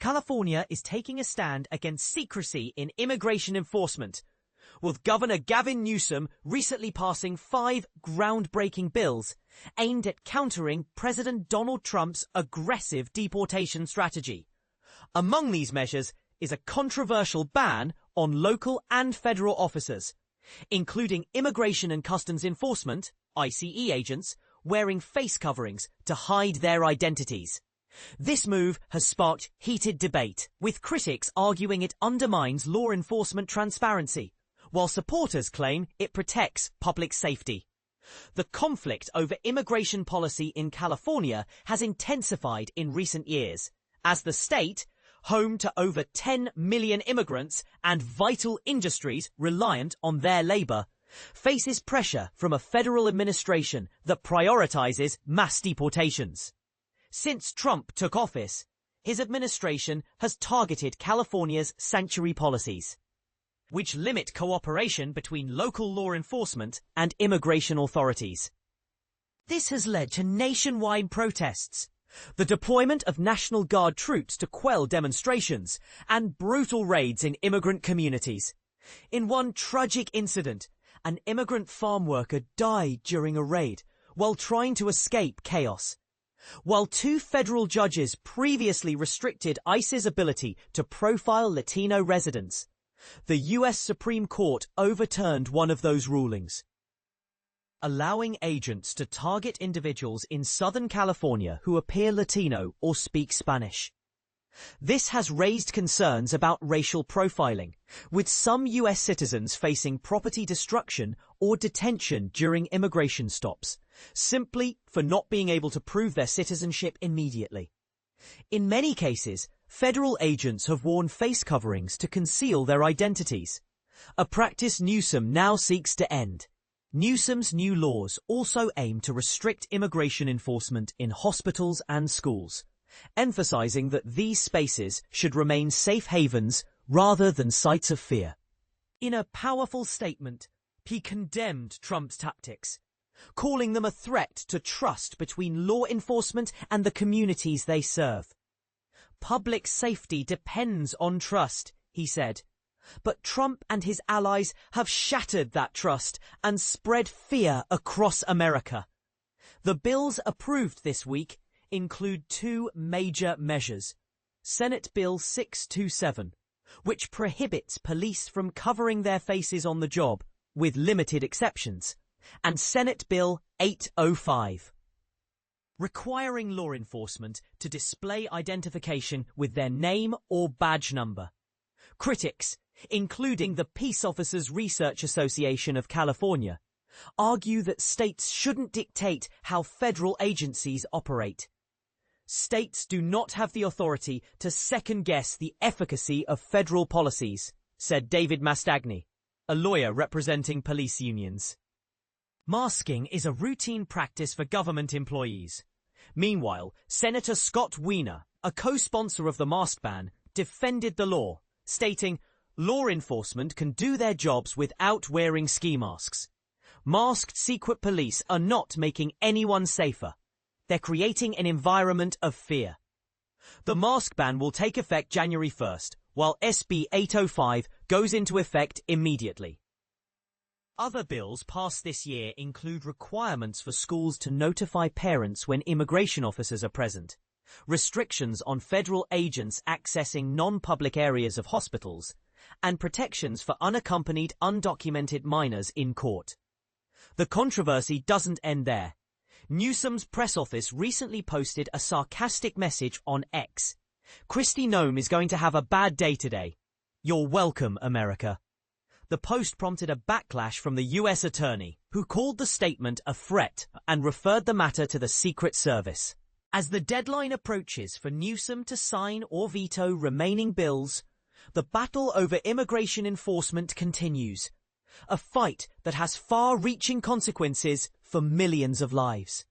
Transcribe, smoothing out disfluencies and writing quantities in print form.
California is taking a stand against secrecy in immigration enforcement, with Governor Gavin Newsom recently passing 5 groundbreaking bills aimed at countering President Donald Trump's aggressive deportation strategy. Among these measures is a controversial ban on local and federal officers, including Immigration and Customs Enforcement, ICE agents, wearing face coverings to hide their identities. This move has sparked heated debate, with critics arguing it undermines law enforcement transparency, while supporters claim it protects public safety. The conflict over immigration policy in California has intensified in recent years, as the state, home to over 10 million immigrants and vital industries reliant on their labor, faces pressure from a federal administration that prioritizes mass deportations. Since Trump took office, his administration has targeted California's sanctuary policies, which limit cooperation between local law enforcement and immigration authorities. This has led to nationwide protests, the deployment of National Guard troops to quell demonstrations, and brutal raids in immigrant communities. In one tragic incident, an immigrant farm worker died during a raid while trying to escape chaos. While 2 federal judges previously restricted ICE's ability to profile Latino residents, the U.S. Supreme Court overturned one of those rulings, allowing agents to target individuals in Southern California who appear Latino or speak Spanish. This has raised concerns about racial profiling, with some U.S. citizens facing property destruction or detention during immigration stops, simply for not being able to prove their citizenship immediately. In many cases, federal agents have worn face coverings to conceal their identities, a practice Newsom now seeks to end. Newsom's new laws also aim to restrict immigration enforcement in hospitals and schools, emphasizing that these spaces should remain safe havens rather than sites of fear. In a powerful statement, he condemned Trump's tactics, calling them a threat to trust between law enforcement and the communities they serve. Public safety depends on trust, he said, but Trump and his allies have shattered that trust and spread fear across America. The bills approved this week include 2 major measures. Senate Bill 627, which prohibits police from covering their faces on the job, with limited exceptions, and Senate Bill 805, requiring law enforcement to display identification with their name or badge number. Critics, including the Peace Officers Research Association of California, argue that states shouldn't dictate how federal agencies operate. States do not have the authority to second-guess the efficacy of federal policies, said David Mastagni, a lawyer representing police unions. Masking is a routine practice for government employees. Meanwhile, Senator Scott Wiener, a co-sponsor of the mask ban, defended the law, stating, "Law enforcement can do their jobs without wearing ski masks. Masked secret police are not making anyone safer. They're creating an environment of fear." The mask ban will take effect January 1st, while SB 805 goes into effect immediately. Other bills passed this year include requirements for schools to notify parents when immigration officers are present, restrictions on federal agents accessing non-public areas of hospitals, and protections for unaccompanied, undocumented minors in court. The controversy doesn't end there. Newsom's press office recently posted a sarcastic message on X. "Kristi Noem is going to have a bad day today. You're welcome, America." The post prompted a backlash from the U.S. attorney, who called the statement a threat and referred the matter to the Secret Service. As the deadline approaches for Newsom to sign or veto remaining bills, the battle over immigration enforcement continues, a fight that has far-reaching consequences for millions of lives.